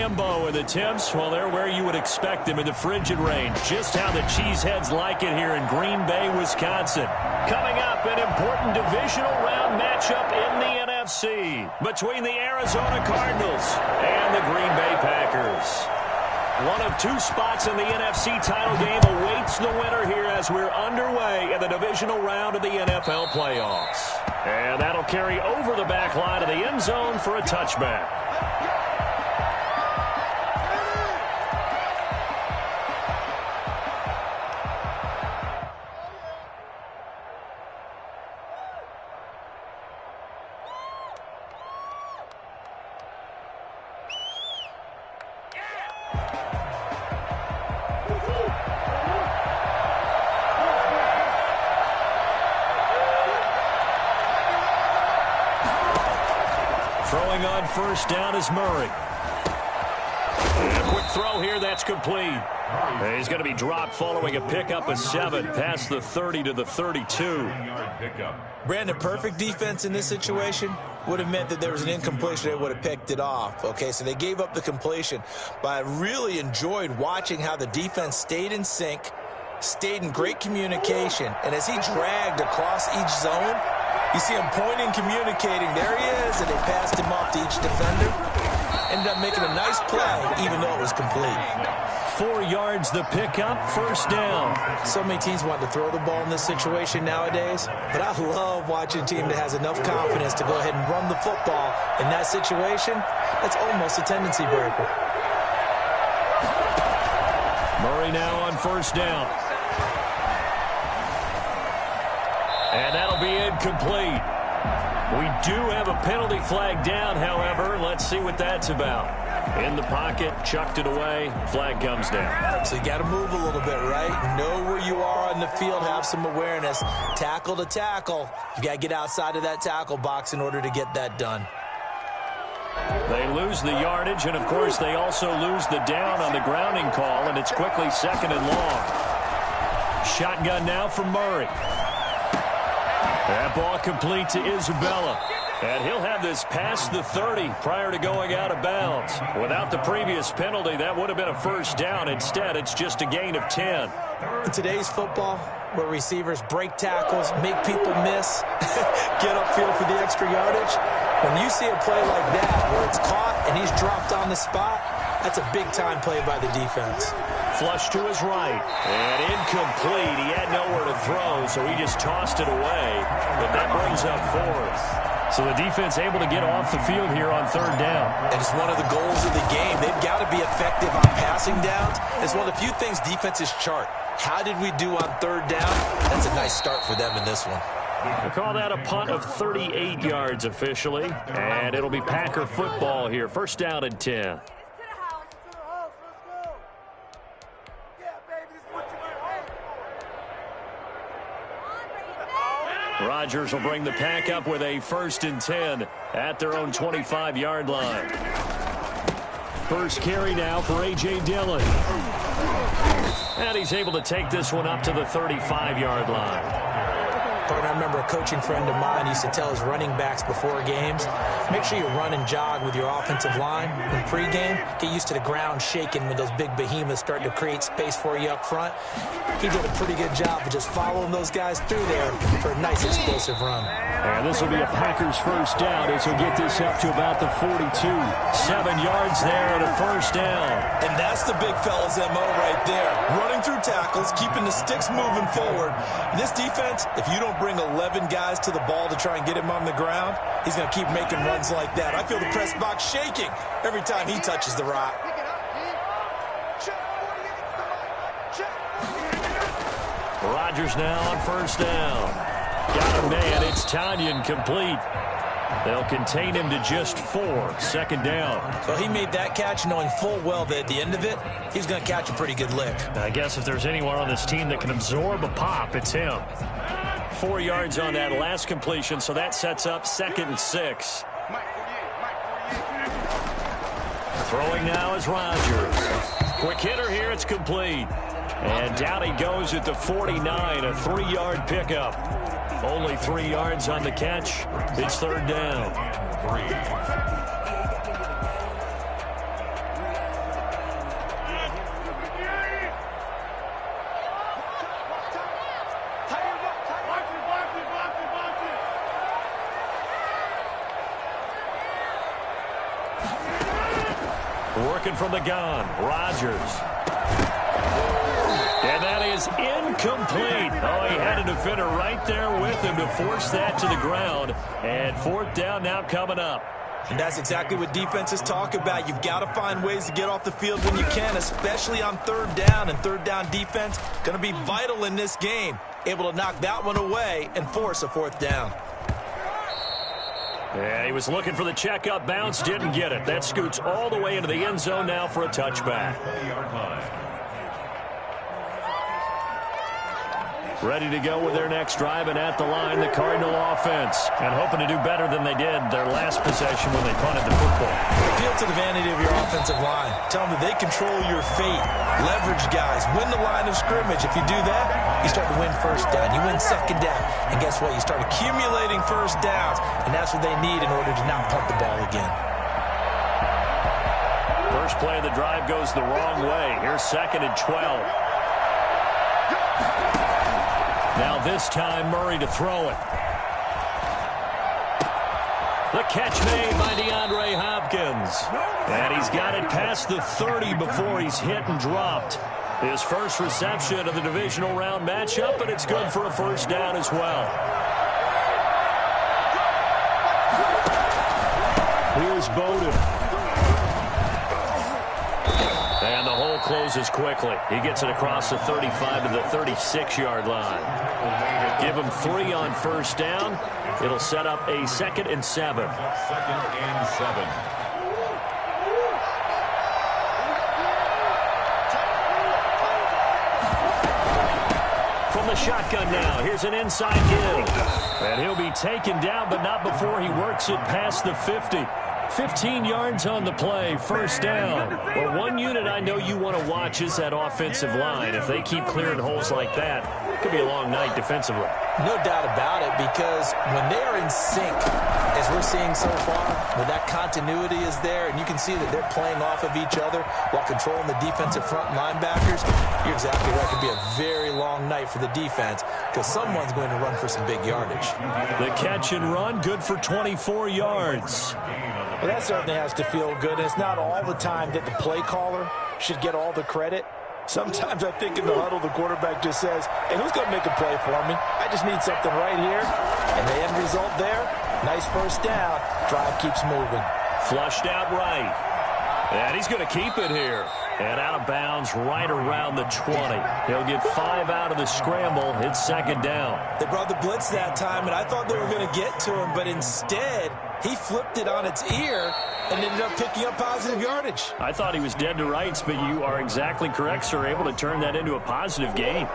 Lambeau, and the temps, well, they're where you would expect them in the frigid rain. Just how the Cheeseheads like it here in Green Bay, Wisconsin. Coming up, an important divisional round matchup in the NFC between the Arizona Cardinals and the Green Bay Packers. One of two spots in the NFC title game awaits the winner here as we're underway in the divisional round of the NFL playoffs. And that'll carry over the back line of the end zone for a touchback. Throwing on first down is Murray. And a quick throw here, that's complete. And he's going to be dropped following a pickup of 7 past the 30 to the 32. Brandon, perfect defense in this situation would have meant that there was an incompletion. They would have picked it off. Okay, so they gave up the completion. But I really enjoyed watching how the defense stayed in sync, stayed in great communication. And as he dragged across each zone, you see him pointing, communicating. There he is, and they passed him off to each defender. Ended up making a nice play, even though it was complete. 4 yards the pickup, first down. So many teams want to throw the ball in this situation nowadays, but I love watching a team that has enough confidence to go ahead and run the football. In that situation, that's almost a tendency breaker. Murray now on first down. And that'll be incomplete. We do have a penalty flag down, however. Let's see what that's about. In the pocket, chucked it away, flag comes down. So you got to move a little bit, right? Know where you are on the field, have some awareness. Tackle to tackle. You got to get outside of that tackle box in order to get that done. They lose the yardage, and of course they also lose the down on the grounding call, and it's quickly second and long. Shotgun now for Murray. That ball complete to Isabella. And he'll have this past the 30 prior to going out of bounds. Without the previous penalty, that would have been a first down. Instead, it's just a gain of 10. In today's football, where receivers break tackles, make people miss, get upfield for the extra yardage, when you see a play like that where it's caught and he's dropped on the spot, that's a big-time play by the defense. Flush to his right. And incomplete. He had nowhere to throw, so he just tossed it away. But that brings up 4th. So the defense able to get off the field here on third down. And it's one of the goals of the game. They've got to be effective on passing downs. It's one of the few things defenses chart. How did we do on third down? That's a nice start for them in this one. We'll call that a punt of 38 yards officially. And it'll be Packer football here. First down and 10. Rodgers will bring the pack up with a 1st and 10 at their own 25-yard line. First carry now for A.J. Dillon. And he's able to take this one up to the 35-yard line. Partner, I remember a coaching friend of mine used to tell his running backs before games, make sure you run and jog with your offensive line in pregame. Get used to the ground shaking when those big behemoths start to create space for you up front. He did a pretty good job of just following those guys through there for a nice explosive run. And this will be a Packers first down as he'll get this up to about the 42. 7 yards there and a first down. And that's the big fella's MO right there. Running through tackles, keeping the sticks moving forward. And this defense, if you don't bring 11 guys to the ball to try and get him on the ground, he's going to keep making runs like that. I feel the press box shaking every time he touches the rock. Rodgers now on first down. Got a man. It's Tanyan complete. They'll contain him to just 4. Second down. So he made that catch knowing full well that at the end of it, he's going to catch a pretty good lick. I guess if there's anyone on this team that can absorb a pop, it's him. 4 yards on that last completion, so that sets up 2nd and 6. Throwing now is Rodgers. Quick hitter here, it's complete. And down he goes at the 49, a 3-yard pickup. Only 3 yards on the catch. It's third down. Working from the gun, Rodgers. And that is incomplete. Oh, he had a defender right there with him to force that to the ground. And fourth down now coming up. And that's exactly what defenses talk about. You've got to find ways to get off the field when you can, especially on third down. And third down defense going to be vital in this game. Able to knock that one away and force a fourth down. Yeah, he was looking for the checkup bounce, didn't get it. That scoots all the way into the end zone now for a touchback. Ready to go with their next drive, and at the line, the Cardinal offense. And hoping to do better than they did their last possession when they punted the football. Appeal to the vanity of your offensive line. Tell them that they control your fate. Leverage guys. Win the line of scrimmage. If you do that, you start to win first down. You win second down. And guess what? You start accumulating first downs. And that's what they need in order to not punt the ball again. First play of the drive goes the wrong way. Here's 2nd and 12. Now this time, Murray to throw it. The catch made by DeAndre Hopkins. And he's got it past the 30 before he's hit and dropped. His first reception of the divisional round matchup, and it's good for a first down as well. Here's Bowden. And the hole closes quickly. He gets it across the 35 to the 36-yard line. Give him 3 on first down. It'll set up a 2nd and 7. 2nd and 7. From the shotgun now, here's an inside give. And he'll be taken down, but not before he works it past the 50. 15 yards on the play, first down. Well, one unit I know you want to watch is that offensive line. If they keep clearing holes like that, it could be a long night defensively. No doubt about it, because when they are in sync, as we're seeing so far, when that continuity is there, and you can see that they're playing off of each other while controlling the defensive front linebackers, you're exactly right. It could be a very long night for the defense, because someone's going to run for some big yardage. The catch and run, good for 24 yards. Well, that certainly has to feel good. And it's not all the time that the play caller should get all the credit. Sometimes I think in the huddle, the quarterback just says, hey, who's going to make a play for me? I just need something right here. And the end result there, nice first down. Drive keeps moving. Flushed out right. And he's going to keep it here. And out of bounds right around the 20. He'll get 5 out of the scramble. It's 2nd down. They brought the blitz that time, and I thought they were going to get to him. But instead, he flipped it on its ear and ended up picking up positive yardage. I thought he was dead to rights, but you are exactly correct, sir. Able to turn that into a positive gain.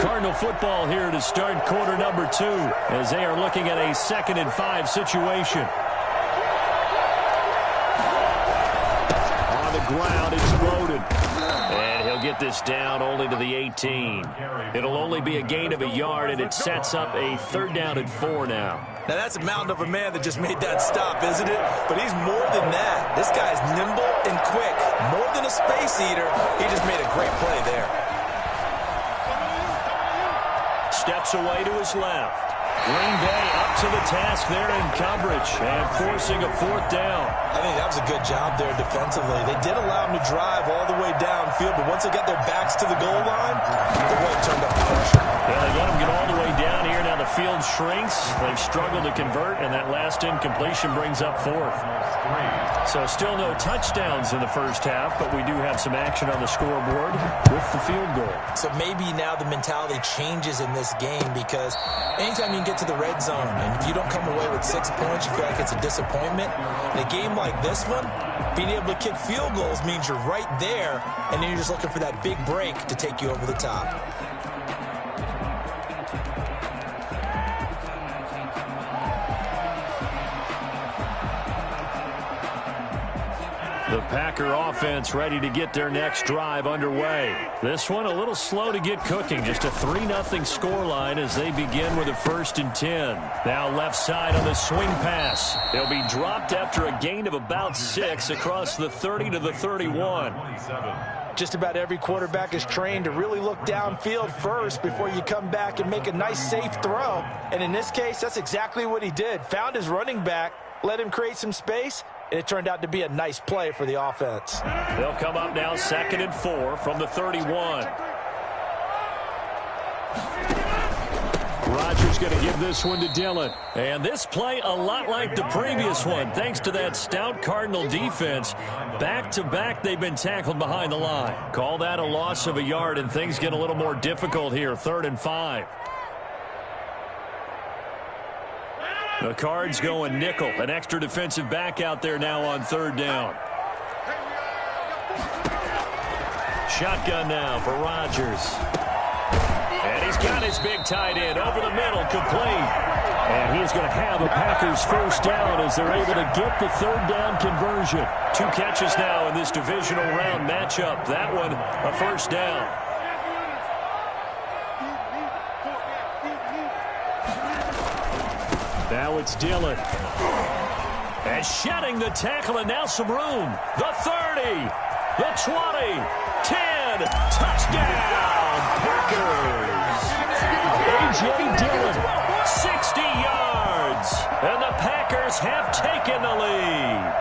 Cardinal football here to start quarter number 2 as they are looking at a 2nd and 5 situation. On the ground, it's Bowden. And he'll get this down only to the 18. It'll only be a gain of a yard, and it sets up a 3rd down and 4 now. Now, that's a mountain of a man that just made that stop, isn't it? But he's more than that. This guy's nimble and quick. More than a space eater, he just made a great play there. Steps away to his left. Green Bay up to the task there in coverage and forcing a 4th down. I think that was a good job there defensively. They did allow him to drive all the way downfield, but once they got their backs to the goal line, they really turned up the pressure. Yeah, they let him get all the way down here. Now the field shrinks. They've struggled to convert, and that last incompletion brings up 4th. So still no touchdowns in the first half, but we do have some action on the scoreboard with the field goal. So maybe now the mentality changes in this game, because anytime you can get to the red zone, and if you don't come away with 6 points, you feel like it's a disappointment. In a game like this one, being able to kick field goals means you're right there, and then you're just looking for that big break to take you over the top. The Packer offense ready to get their next drive underway. This one a little slow to get cooking. Just a 3-0 scoreline as they begin with a 1st and 10. Now left side on the swing pass. He'll be dropped after a gain of about 6 across the 30 to the 31. Just about every quarterback is trained to really look downfield first before you come back and make a nice, safe throw. And in this case, that's exactly what he did. Found his running back, let him create some space, and it turned out to be a nice play for the offense. They'll come up now 2nd and 4 from the 31. Rodgers going to give this one to Dillon. And this play a lot like the previous one, thanks to that stout Cardinal defense. Back-to-back, they've been tackled behind the line. Call that a loss of a yard, and things get a little more difficult here, 3rd and 5. The Cards going nickel, an extra defensive back out there now on 3rd down. Shotgun now for Rodgers. And he's got his big tight end over the middle, complete. And he's going to have a Packers first down as they're able to get the 3rd down conversion. 2 catches now in this divisional round matchup. That one, a first down. Now it's Dillon. And shedding the tackle, and now some room. The 30, the 20, 10, touchdown, Packers. A.J. Dillon, 60 yards, and the Packers have taken the lead.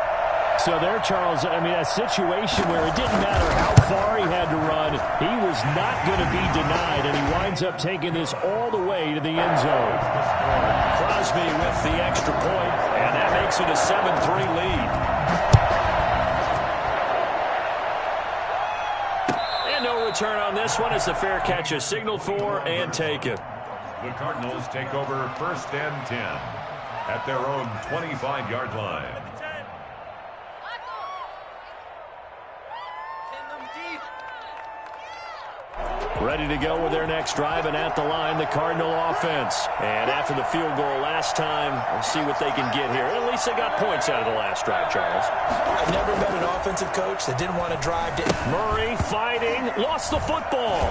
So there, Charles, I mean, a situation where it didn't matter how far he had to run, he was not going to be denied, and he winds up taking this all the way to the end zone. Crosby with the extra point, and that makes it a 7-3 lead. And no return on this one as the fair catch is signaled for and taken. The Cardinals take over 1st and 10 at their own 25-yard line. Ready to go with their next drive, and at the line, the Cardinal offense. And after the field goal last time, we'll see what they can get here. At least they got points out of the last drive, Charles. I've never met an offensive coach that didn't want to drive. Murray fighting, lost the football.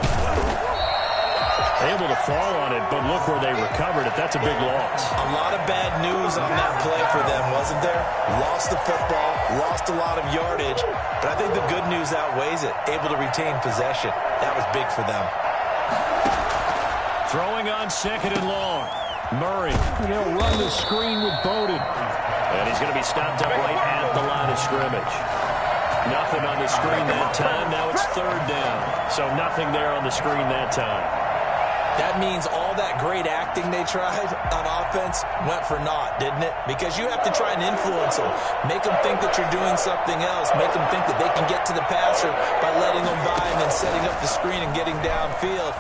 Able to fall on it, but look where they recovered it. That's a big loss. A lot of bad news on that play for them, wasn't there? Lost the football, lost a lot of yardage, but I think the good news outweighs it. Able to retain possession. That was big for them. Throwing on 2nd and long. Murray. They'll run the screen with Bowden. And he's going to be stopped up right at the line of scrimmage. Nothing on the screen that time. Now it's 3rd down. So nothing there on the screen that time. That means all that great acting they tried on offense went for naught, didn't it? Because you have to try and influence them. Make them think that you're doing something else. Make them think that they can get to the passer by letting them by and then setting up the screen and getting downfield.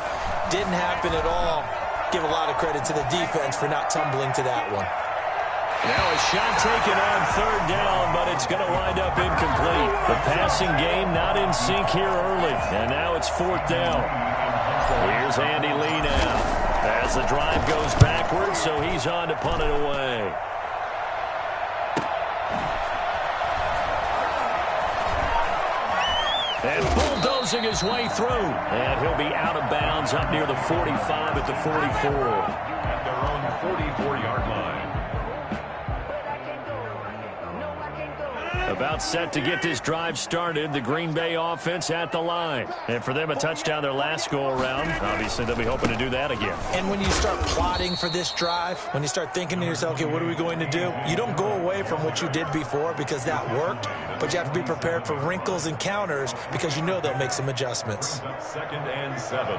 Didn't happen at all. Give a lot of credit to the defense for not tumbling to that one. Now a shot taken on 3rd down, but it's going to wind up incomplete. The passing game not in sync here early, and now it's 4th down. Here's Andy Lee now as the drive goes backwards, so he's on to punt it away. And bulldozing his way through. And he'll be out of bounds up near the 45 at the 44. At their own 44-yard line. About set to get this drive started, the Green Bay offense at the line. And for them, a touchdown their last go-around. Obviously, they'll be hoping to do that again. And when you start plotting for this drive, when you start thinking to yourself, okay, what are we going to do? You don't go away from what you did before because that worked, but you have to be prepared for wrinkles and counters because you know they'll make some adjustments. 2nd and 7.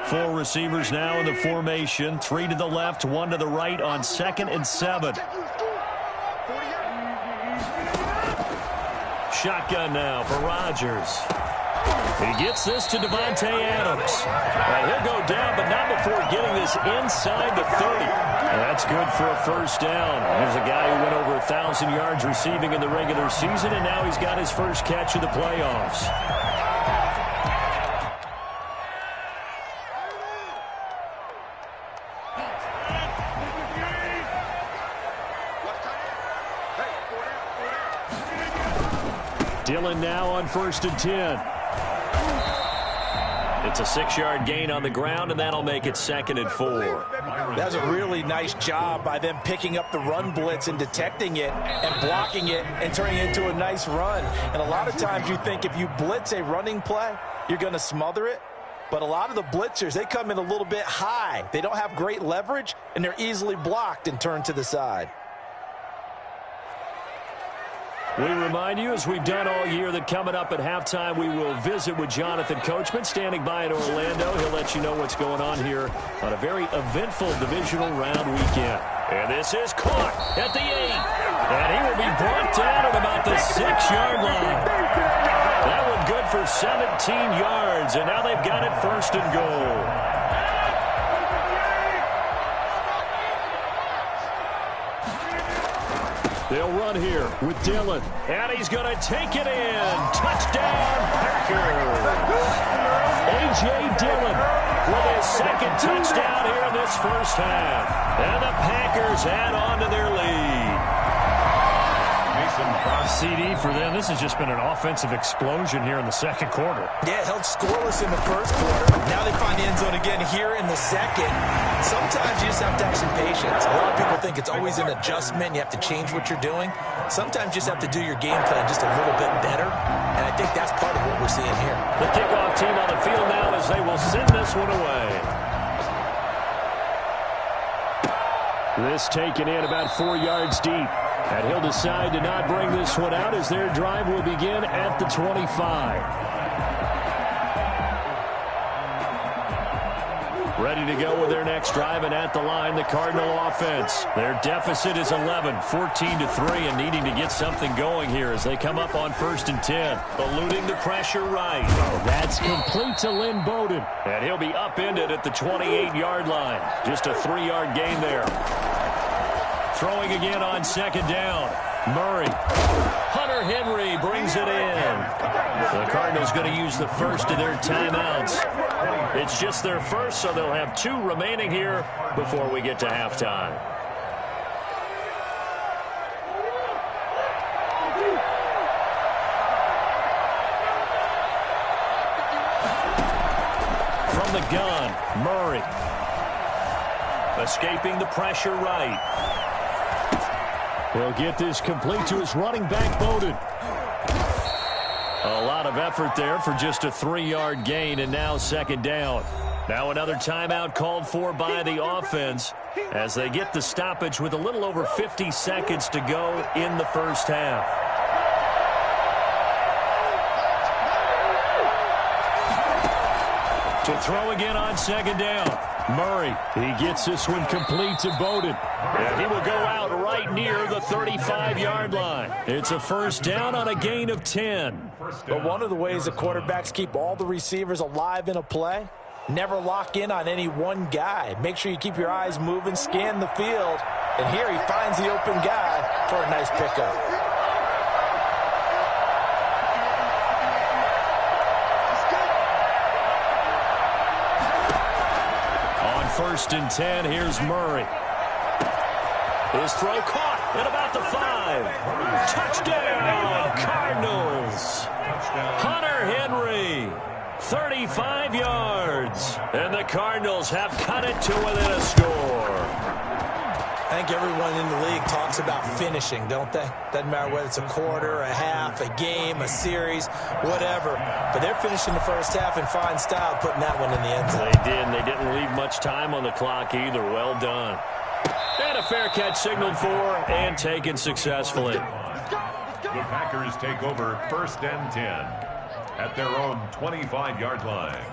4 receivers now in the formation. 3 to the left, 1 to the right on 2nd and 7. Shotgun now for Rodgers. He gets this to Devontae Adams. And he'll go down, but not before getting this inside the 30. That's good for a first down. There's a guy who went over 1,000 yards receiving in the regular season, and now he's got his first catch of the playoffs. Dillon now on 1st and 10. It's a 6-yard gain on the ground, and that'll make it 2nd and 4. That's a really nice job by them picking up the run blitz and detecting it and blocking it and turning it into a nice run. And a lot of times you think if you blitz a running play, you're going to smother it. But a lot of the blitzers, they come in a little bit high. They don't have great leverage, and they're easily blocked and turned to the side. We remind you, as we've done all year, that coming up at halftime, we will visit with Jonathan Coachman, standing by in Orlando. He'll let you know what's going on here on a very eventful divisional round weekend. And this is caught at the 8. And he will be brought down at about the 6-yard line. That one good for 17 yards, and now they've got it first and goal. They'll run here with Dillon. And he's going to take it in. Touchdown, Packers. A.J. Dillon with his second touchdown here in this first half. And the Packers add on to their lead. CD for them. This has just been an offensive explosion here in the second quarter. Yeah, held scoreless in the first quarter. Now they find the end zone again here in the second. Sometimes you just have to have some patience. A lot of people think it's always an adjustment. You have to change what you're doing. Sometimes you just have to do your game plan just a little bit better. And I think that's part of what we're seeing here. The kickoff team on the field now as they will send this one away. This taken in about 4 yards deep. And he'll decide to not bring this one out as their drive will begin at the 25. Ready to go with their next drive, and at the line, the Cardinal offense. Their deficit is 11, 14-3, and needing to get something going here as they come up on 1st and 10. Eluding the pressure right. Oh, that's complete to Lynn Bowden. And he'll be upended at the 28-yard line. Just a 3-yard gain there. Throwing again on 2nd down. Murray. Hunter Henry brings it in. The Cardinals going to use the first of their timeouts. It's just their first, so they'll have 2 remaining here before we get to halftime. From the gun, Murray. Escaping the pressure right. He'll get this complete to his running back, Bowden. A lot of effort there for just a 3-yard gain, and now 2nd down. Now another timeout called for by the offense as they get the stoppage with a little over 50 seconds to go in the first half. To throw again on 2nd down. Murray, he gets this one complete to Bowden. And he will go out right near the 35-yard line. It's a first down on a gain of 10. But one of the ways the quarterbacks keep all the receivers alive in a play, never lock in on any one guy. Make sure you keep your eyes moving, scan the field. And here he finds the open guy for a nice pickup. 1st and 10, here's Murray. His throw caught at about the 5. Touchdown, Cardinals. Hunter Henry, 35 yards. And the Cardinals have cut it to within a score. I think everyone in the league talks about finishing, don't they? Doesn't matter whether it's a quarter, a half, a game, a series, whatever. But they're finishing the first half in fine style, putting that one in the end zone. They did, and they didn't leave much time on the clock either. Well done. And a fair catch signaled for and taken successfully. The Packers take over 1st and 10 at their own 25-yard line.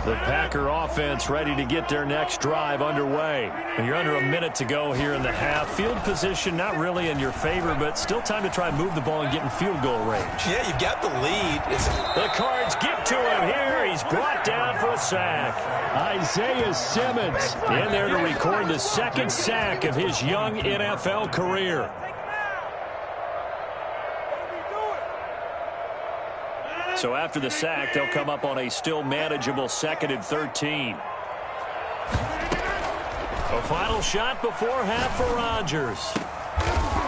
The Packer offense ready to get their next drive underway. And you're under a minute to go here in the half. Field position not really in your favor, but still time to try and move the ball and get in field goal range. Yeah, you've got the lead. The Cards get to him here. He's brought down for a sack. Isaiah Simmons in there to record the 2nd sack of his young NFL career. So after the sack, they'll come up on a still manageable 2nd and 13. A final shot before half for Rodgers.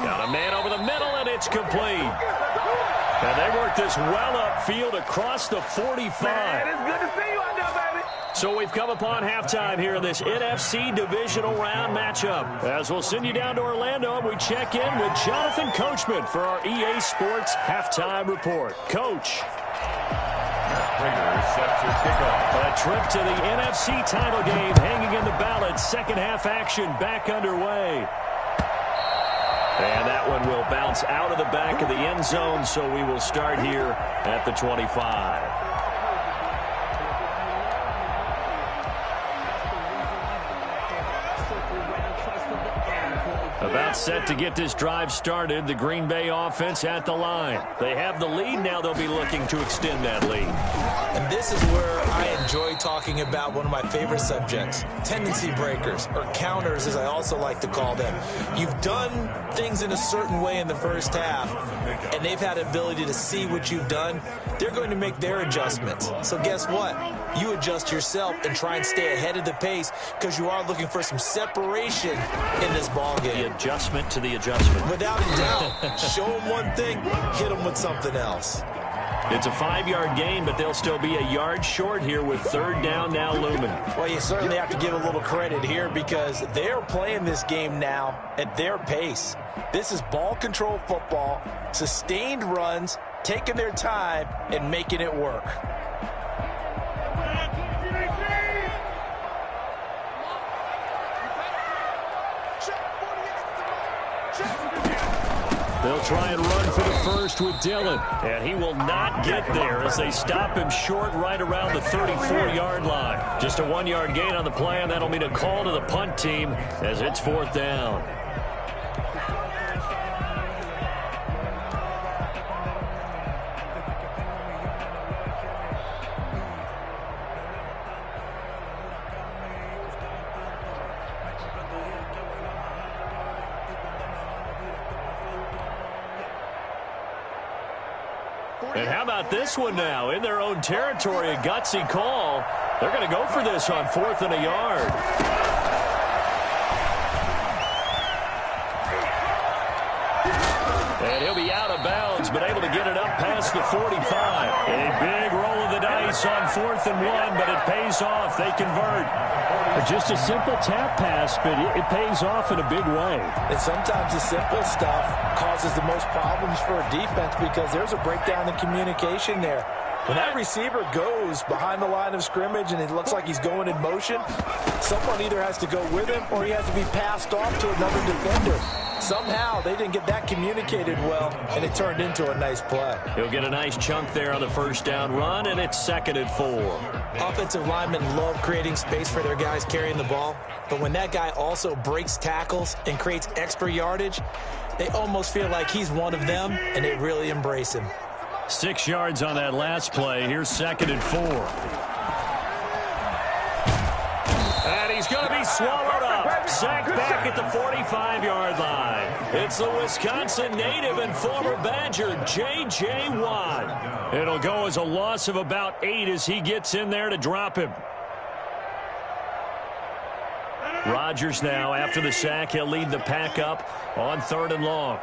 Got a man over the middle, and it's complete. And they work this well upfield across the 45. Man, it's good to see you out there, baby. So we've come upon halftime here in this NFC divisional round matchup. As we'll send you down to Orlando, and we check in with Jonathan Coachman for our EA Sports Halftime Report. Coach. Set to kick off. A trip to the NFC title game hanging in the balance. Second half action back underway. And that one will bounce out of the back of the end zone, so we will start here at the 25. About set to get this drive started, the Green Bay offense at the line. They have the lead. Now they'll be looking to extend that lead. And this is where I enjoy talking about one of my favorite subjects, tendency breakers, or counters as I also like to call them. You've done things in a certain way in the first half, and they've had the ability to see what you've done. They're going to make their adjustments. So guess what? You adjust yourself and try and stay ahead of the pace because you are looking for some separation in this ball game. The adjustment to the adjustment. Without a doubt. Show them one thing, hit them with something else. It's a 5-yard gain, but they'll still be a yard short here with third down now looming. Well, you certainly have to give a little credit here because they're playing this game now at their pace. This is ball control football, sustained runs, taking their time, and making it work. They'll try and run for the first with Dillon, and he will not get there as they stop him short right around the 34-yard line. Just a 1-yard gain on the play, and that'll mean a call to the punt team as it's fourth down. And how about this one now? In their own territory, a gutsy call. They're going to go for this on 4th and a yard. And he'll be out of bounds, but able to get it up past the 45. A big roll of the dice on 4th and 1, but it pays off. They convert. Just a simple tap pass, but it pays off in a big way. And sometimes the simple stuff causes the most problems for a defense because there's a breakdown in communication there. When that receiver goes behind the line of scrimmage and it looks like he's going in motion, someone either has to go with him or he has to be passed off to another defender. Somehow they didn't get that communicated well, and it turned into a nice play. He'll get a nice chunk there on the first down run, and it's 2nd and 4. Offensive linemen love creating space for their guys carrying the ball, but when that guy also breaks tackles and creates extra yardage, they almost feel like he's one of them, and they really embrace him. 6 yards on that last play. Here's 2nd and 4. And he's going to be swallowed up. Sacked back at the 45-yard line. It's the Wisconsin native and former Badger, J.J. Watt. It'll go as a loss of about 8 as he gets in there to drop him. Rodgers now, after the sack, he'll lead the pack up on 3rd and long.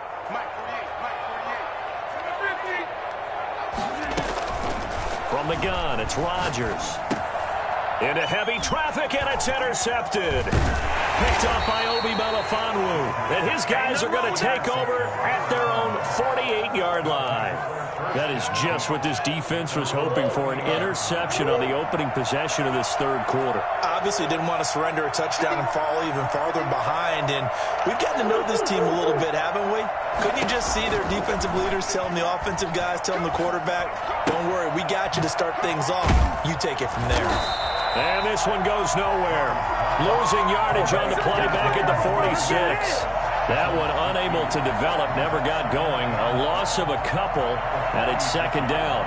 From the gun, it's Rodgers. Into heavy traffic, and it's intercepted. Picked up by Obi Melifonwu. And his guys are going to take over at their own 48-yard line. That is just what this defense was hoping for, an interception on the opening possession of this third quarter. Obviously didn't want to surrender a touchdown and fall even farther behind. And we've gotten to know this team a little bit, haven't we? Couldn't you just see their defensive leaders telling the offensive guys, telling the quarterback, don't worry, we got you to start things off. You take it from there. And this one goes nowhere. Losing yardage on the play back at the 46. That one unable to develop, never got going. A loss of a couple, and it's 2nd down.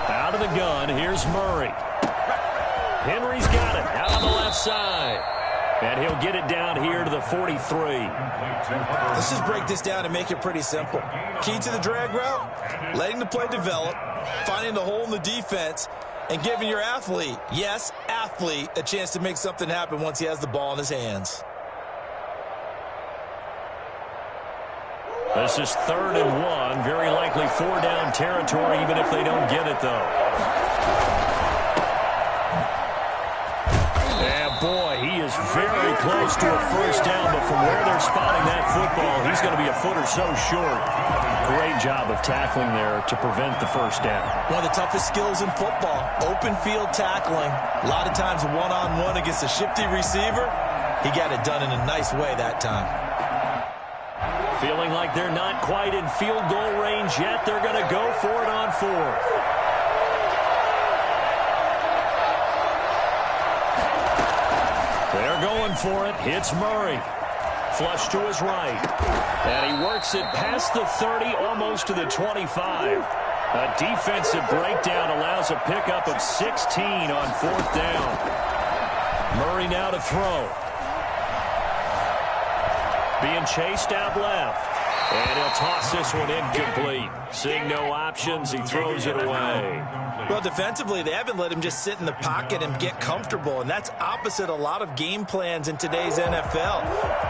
Out of the gun, here's Murray. Henry's got it out on the left side. And he'll get it down here to the 43. Let's just break this down and make it pretty simple. Key to the drag route, letting the play develop, finding the hole in the defense, and giving your athlete, yes, athlete, a chance to make something happen once he has the ball in his hands. This is 3rd and 1. Very likely 4-down territory, even if they don't get it, though. Boy, he is very close to a first down, but from where they're spotting that football, he's going to be a foot or so short. Great job of tackling there to prevent the first down. One of the toughest skills in football, open field tackling. A lot of times one-on-one against a shifty receiver. He got it done in a nice way that time. Feeling like they're not quite in field goal range yet. They're going to go for it on fourth. They're going for it. Hits Murray. Flush to his right. And he works it past the 30, almost to the 25. A defensive breakdown allows a pickup of 16 on fourth down. Murray now to throw. Being chased out left. And he'll toss this one incomplete. Seeing no options, he throws it away. Well, defensively, they haven't let him just sit in the pocket and get comfortable, and that's opposite a lot of game plans in today's NFL.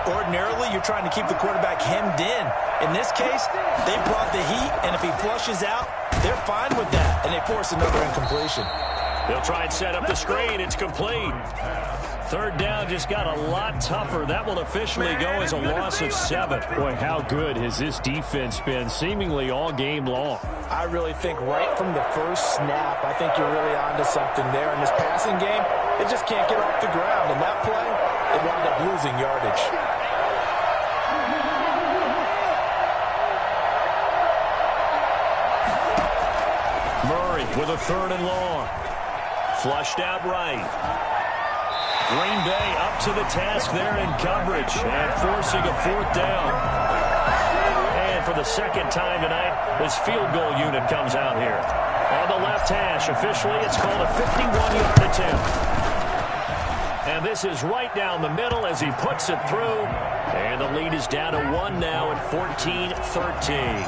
Ordinarily, you're trying to keep the quarterback hemmed in. In this case, they brought the heat, and if he flushes out, they're fine with that, and they force another incompletion. They'll try and set up the screen. It's complete. Third down just got a lot tougher. That will officially go as a loss of 7. Boy, how good has this defense been seemingly all game long? I really think right from the first snap, I think you're really onto something there. In this passing game, they just can't get off the ground. In that play, they wound up losing yardage. Murray with a 3rd and long. Flushed out right. Green Bay up to the task there in coverage and forcing a 4th down. And for the second time tonight, this field goal unit comes out here. On the left hash, officially, it's called a 51-yard attempt. And this is right down the middle as he puts it through. And the lead is down to 1 now at 14-13.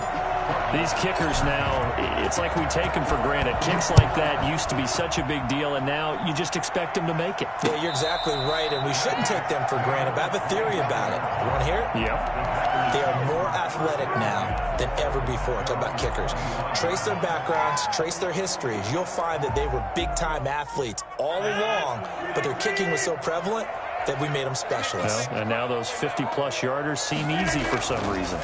These kickers now, it's like we take them for granted. Kicks like that used to be such a big deal, and now you just expect them to make it. Yeah, you're exactly right, and we shouldn't take them for granted. But I have a theory about it. You want to hear it? Yep. They are more athletic now than ever before. Talk about kickers. Trace their backgrounds, trace their histories. You'll find that they were big-time athletes all along, but their kicking was so prevalent that we made them specialists. Well, and now those 50-plus yarders seem easy for some reason.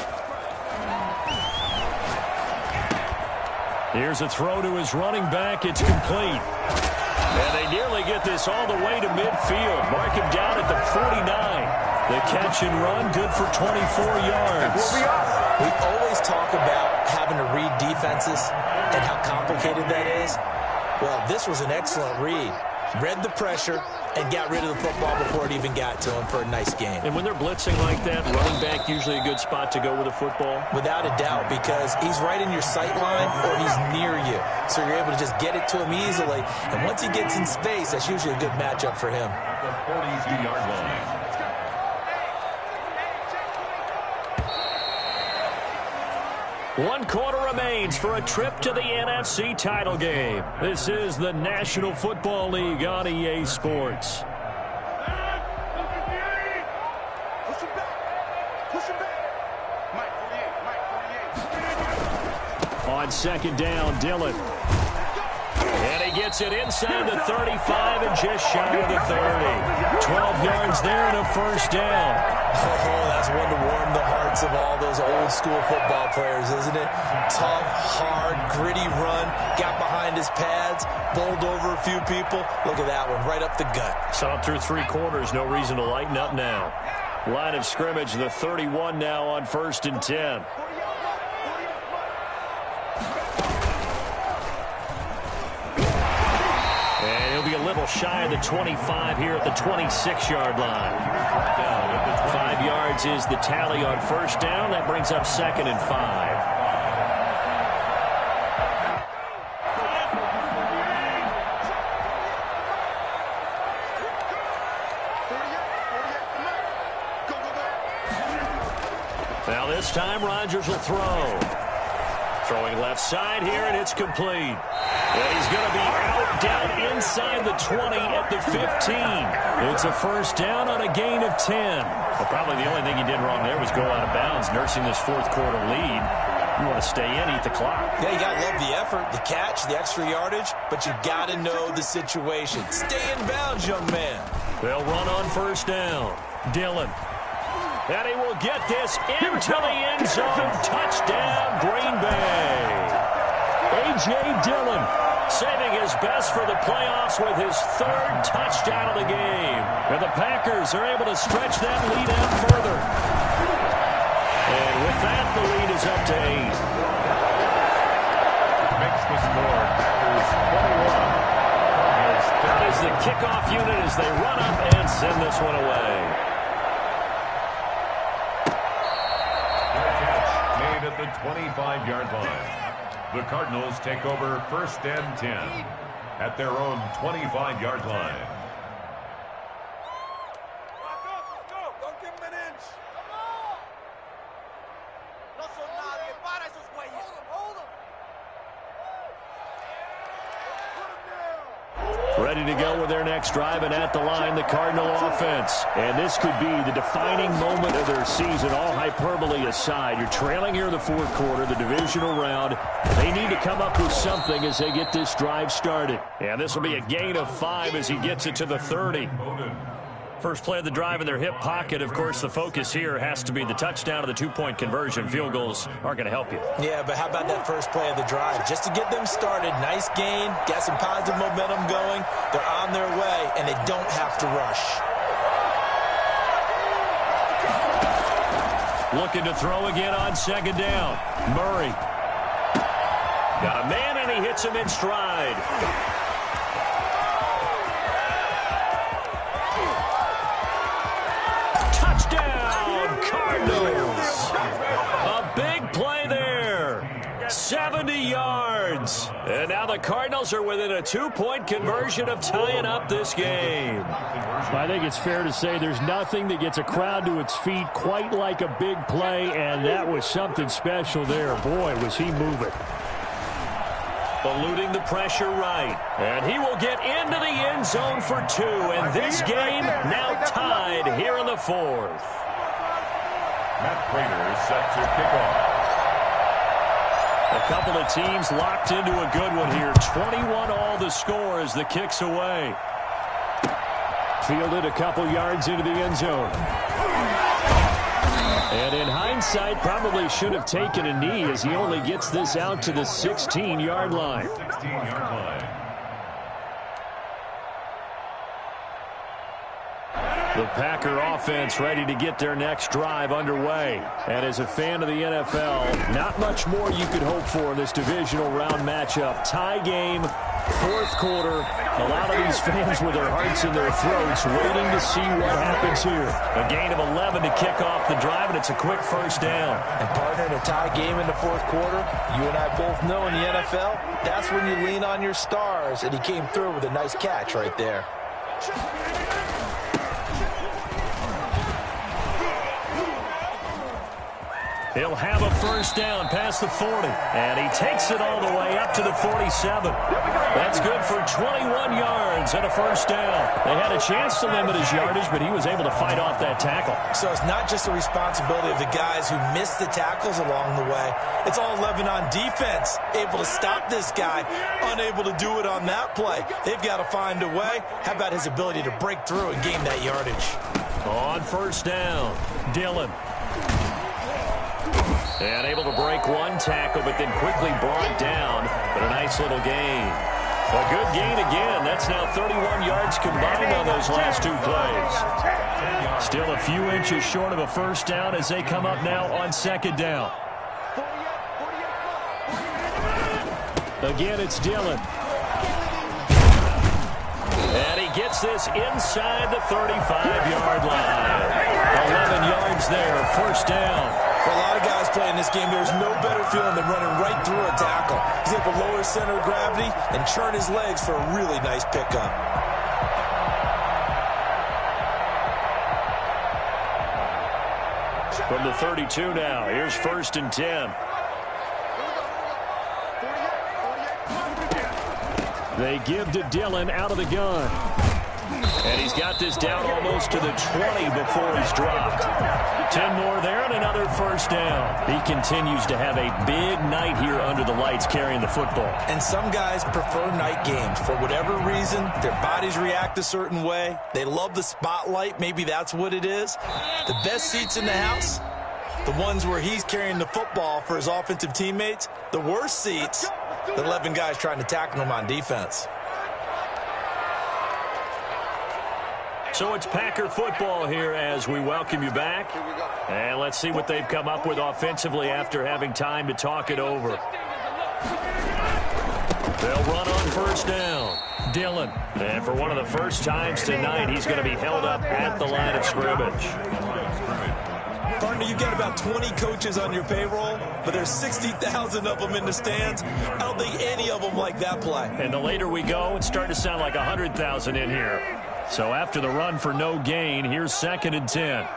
Here's a throw to his running back. It's complete. And they nearly get this all the way to midfield. Mark him down at the 49. The catch and run, good for 24 yards. We always talk about having to read defenses and how complicated that is. Well, this was an excellent read. Read the pressure and got rid of the football before it even got to him for a nice game. And when they're blitzing like that, running back usually a good spot to go with the football? Without a doubt, because he's right in your sight line or he's near you. So you're able to just get it to him easily. And once he gets in space, that's usually a good matchup for him. The 42-yard line. One quarter remains for a trip to the NFC title game. This is the National Football League on EA Sports. On second down, Dillon. And he gets it inside the 35 and just shy of the 30. 12 yards there and a first down. Oh, that's one to warm the hearts of all those old-school football players, isn't it? Tough, hard, gritty run, got behind his pads, bowled over a few people. Look at that one, right up the gut. Saw it through 3 quarters, no reason to lighten up now. Line of scrimmage, the 31 now on 1st and 10. Be a little shy of the 25 here at the 26-yard line. 5 yards is the tally on first down. That brings up 2nd and 5. Now this time Rodgers will throw. Throwing left side here, and it's complete. And he's going to be out down inside the 20 at the 15. It's a first down on a gain of 10. Well, probably the only thing he did wrong there was go out of bounds, nursing this 4th quarter lead. You want to stay in, eat the clock. Yeah, you got to love the effort, the catch, the extra yardage, but you got to know the situation. Stay in bounds, young man. They'll run on first down. Dillon. And he will get this into the end zone. Touchdown, Green Bay. A.J. Dillon saving his best for the playoffs with his third touchdown of the game. And the Packers are able to stretch that lead out further. And with that, the lead is up to 8. Makes the score. Packers 21. That is the kickoff unit as they run up and send this one away. Made at the 25-yard line. The Cardinals take over first and 10 at their own 25-yard line. Let's go. Don't give him an inch. Come on. No son nadie. Para esos güeyes. Hold him. Ready to go with their next drive, and at the line, the Cardinal offense. And this could be the defining moment of their season, all hyperbole aside. You're trailing here in the fourth quarter, the divisional round. They need to come up with something as they get this drive started. And this will be a gain of 5 as he gets it to the 30. First play of the drive in their hip pocket. Of course, the focus here has to be the touchdown of the two-point conversion. Field goals aren't going to help you. Yeah, but how about that first play of the drive? Just to get them started, nice gain, got some positive momentum going. They're on their way, and they don't have to rush. Looking to throw again on second down. Murray. Got a man, and he hits him in stride. Touchdown, Cardinals. A big play there. 70 yards. And now the Cardinals are within a 2-point conversion of tying up this game. I think it's fair to say there's nothing that gets a crowd to its feet quite like a big play, and that was something special there. Boy, was he moving. Eluding the pressure right. And he will get into the end zone for 2. And this game now tied here in the fourth. Matt Prater is set to kick off. A couple of teams locked into a good one here. 21 all the score as the kick's away. Fielded a couple yards into the end zone. And in hindsight, probably should have taken a knee as he only gets this out to the 16-yard line. 16-yard line. The Packer offense ready to get their next drive underway. And as a fan of the NFL, not much more you could hope for in this divisional round matchup. Tie game, fourth quarter. A lot of these fans with their hearts in their throats waiting to see what happens here. A gain of 11 to kick off the drive, and it's a quick first down. And partner, in a tie game in the fourth quarter, you and I both know in the NFL, that's when you lean on your stars, and he came through with a nice catch right there. He'll have a first down past the 40, and he takes it all the way up to the 47. That's good for 21 yards and a first down. They had a chance to limit his yardage, but he was able to fight off that tackle. So it's not just the responsibility of the guys who missed the tackles along the way. It's all 11 on defense, able to stop this guy, unable to do it on that play. They've got to find a way. How about his ability to break through and gain that yardage? On first down, Dillon. And able to break one tackle, but then quickly brought down. But a nice little gain. A good gain again. That's now 31 yards combined on those last 2 plays. Still a few inches short of a first down as they come up now on second down. Again, it's Dillon. And he gets this inside the 35-yard line. 11 yards there, first down. For a lot of guys playing this game, there's no better feeling than running right through a tackle. He's able to lower his center of gravity and churn his legs for a really nice pickup. From the 32 now, here's first and 10. They give to Dillon out of the gun. And he's got this down almost to the 20 before he's dropped. 10 more there and another first down. He continues to have a big night here under the lights carrying the football. And some guys prefer night games. For whatever reason, their bodies react a certain way. They love the spotlight. Maybe that's what it is. The best seats in the house, the ones where he's carrying the football for his offensive teammates. The worst seats, the 11 guys trying to tackle him on defense. So it's Packer football here as we welcome you back. And let's see what they've come up with offensively after having time to talk it over. They'll run on first down. Dillon. And for one of the first times tonight, he's going to be held up at the line of scrimmage. Partner, you've got about 20 coaches on your payroll, but there's 60,000 of them in the stands. I don't think any of them like that play. And the later we go, it's starting to sound like 100,000 in here. So after the run for no gain, here's 2nd and 10.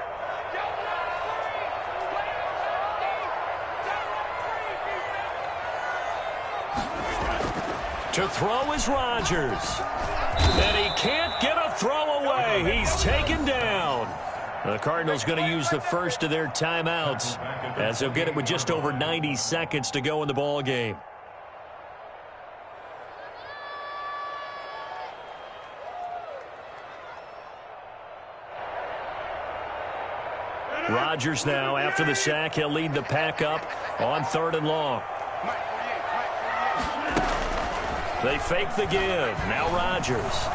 To throw is Rodgers. And he can't get a throw away. He's taken down. The Cardinals going to use the first of their timeouts as they'll get it with just over 90 seconds to go in the ball game. Rodgers now, after the sack, he'll lead the pack up on 3rd and long. They fake the give. Now Rodgers.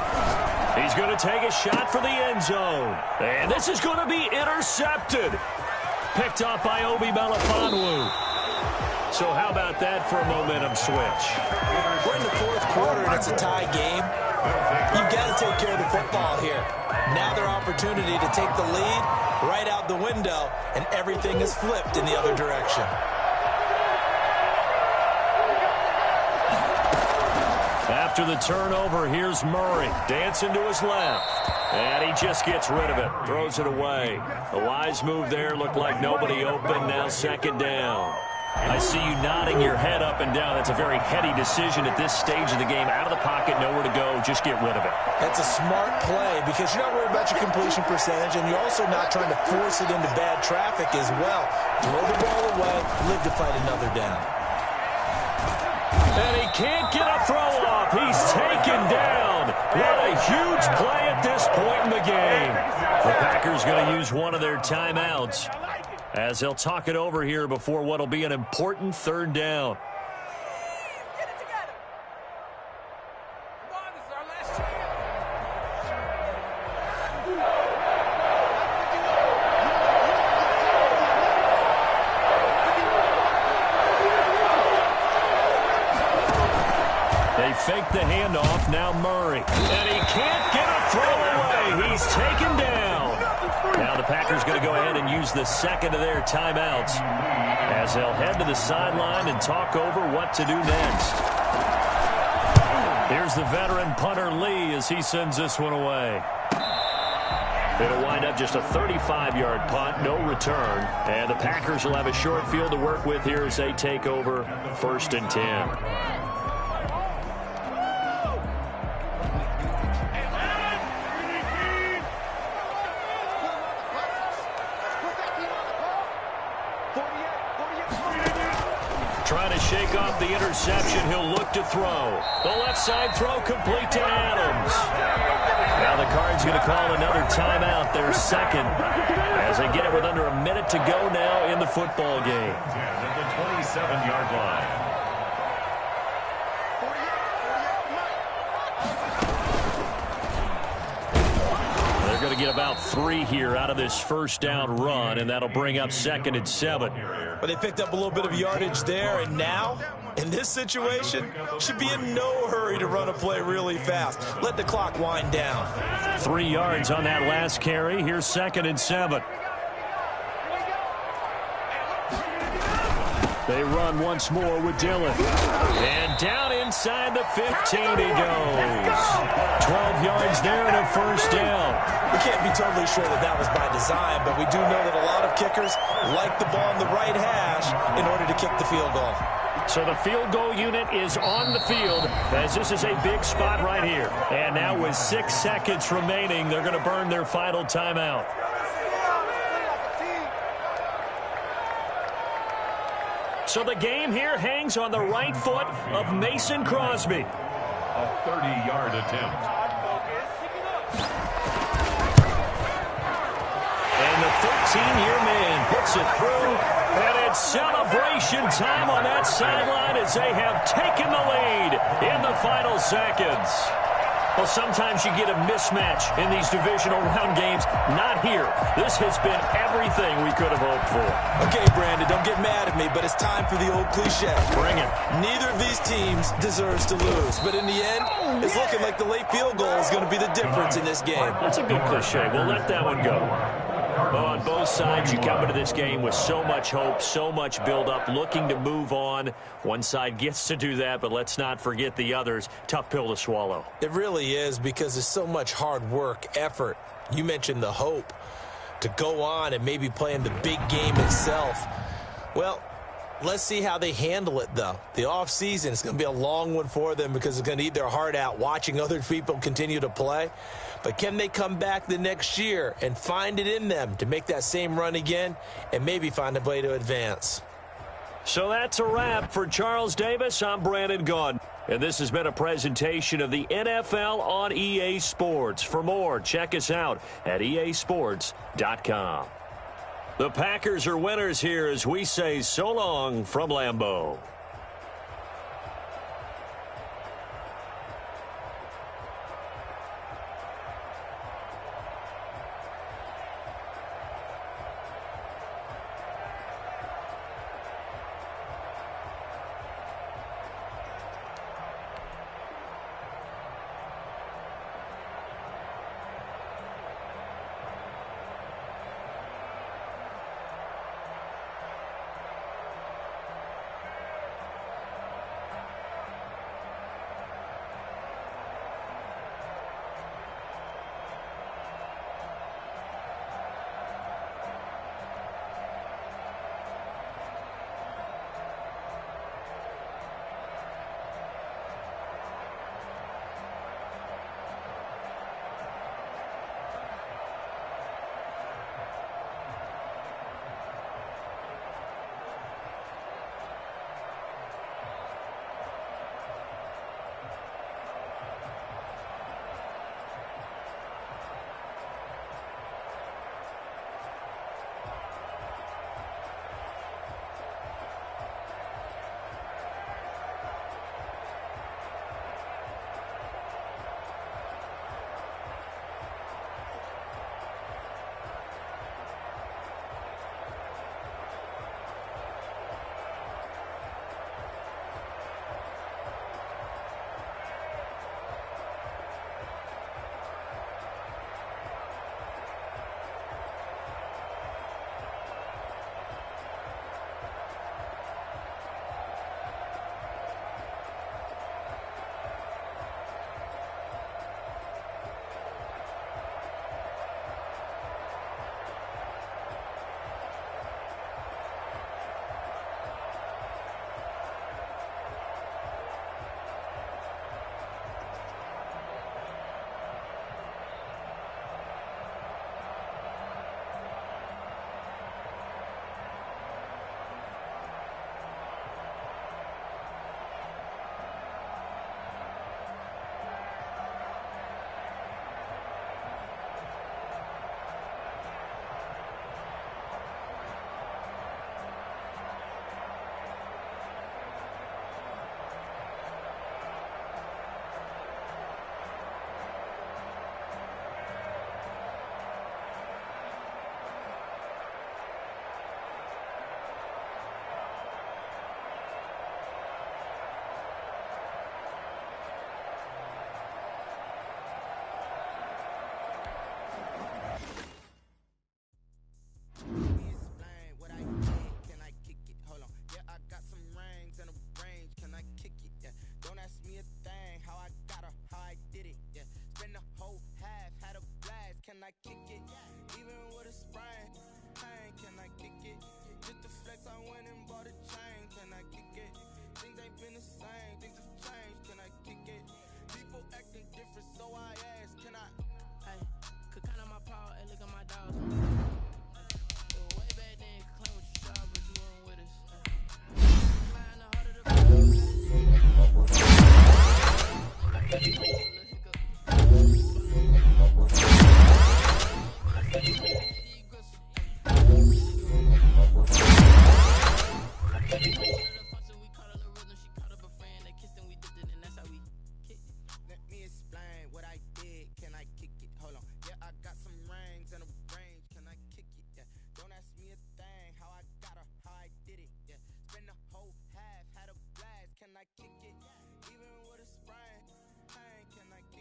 He's going to take a shot for the end zone. And this is going to be intercepted. Picked up by Obi Melifonwu. So how about that for a momentum switch? We're in the 4th quarter, and it's a tie game. You've got to take care of the football here. Now their opportunity to take the lead right out the window, and everything is flipped in the other direction. After the turnover, here's Murray. Dancing to his left. And he just gets rid of it. Throws it away. A wise move there. Looked like nobody open. Now 2nd down. I see you nodding your head up and down. That's a very heady decision at this stage of the game. Out of the pocket, nowhere to go. Just get rid of it. That's a smart play because you're not worried about your completion percentage, and you're also not trying to force it into bad traffic as well. Throw the ball away, live to fight another down. And he can't get a throw off. He's taken down. What a huge play at this point in the game. The Packers going to use one of their timeouts as they'll talk it over here before what will be an important 3rd down. Get it together. Come on, this is our last chance. They fake the handoff. Now Murray. And he can't get a throw away. He's taken down. Now the Packers going to go ahead and use the 2nd of their timeouts as they'll head to the sideline and talk over what to do next. Here's the veteran punter Lee as he sends this one away. It'll wind up just a 35-yard punt, no return. And the Packers will have a short field to work with here as they take over 1st and 10. Trying to shake off the interception. He'll look to throw. The left side throw complete to Adams. Now the Cards going to call another timeout, their 2nd, as they get it with under a minute to go now in the football game. At the 27-yard line. They're going to get about 3 here out of this first down run, and that'll bring up 2nd and 7. But they picked up a little bit of yardage there, and now, in this situation, should be in no hurry to run a play really fast. Let the clock wind down. 3 yards on that last carry. Here's 2nd and 7. They run once more with Dillon. And down inside the 15 he goes. 12 yards there and a first down. We can't be totally sure that that was by design, but we do know that a lot of kickers like the ball in the right hash in order to kick the field goal. So the field goal unit is on the field as this is a big spot right here. And now with 6 seconds remaining, they're going to burn their final timeout. So the game here hangs on the right foot of Mason Crosby. A 30-yard attempt. And the 13-year man puts it through, and it's celebration time on that sideline as they have taken the lead in the final seconds. Well, sometimes you get a mismatch in these divisional round games. Not here. This has been everything we could have hoped for. Okay, Brandon, don't get mad at me, but it's time for the old cliche. Bring it. Neither of these teams deserves to lose, but in the end, it's looking like the late field goal is going to be the difference in this game. That's a good cliche. We'll let that one go. Well, on both sides, you come into this game with so much hope, so much build-up, looking to move on. One side gets to do that, but let's not forget the others. Tough pill to swallow. It really is, because there's so much hard work, effort. You mentioned the hope to go on and maybe play in the big game itself. Well, let's see how they handle it, though. The offseason is going to be a long one for them because it's going to eat their heart out watching other people continue to play. But can they come back the next year and find it in them to make that same run again and maybe find a way to advance? So that's a wrap for Charles Davis. I'm Brandon Gaudin. And this has been a presentation of the NFL on EA Sports. For more, check us out at easports.com. The Packers are winners here as we say so long from Lambeau.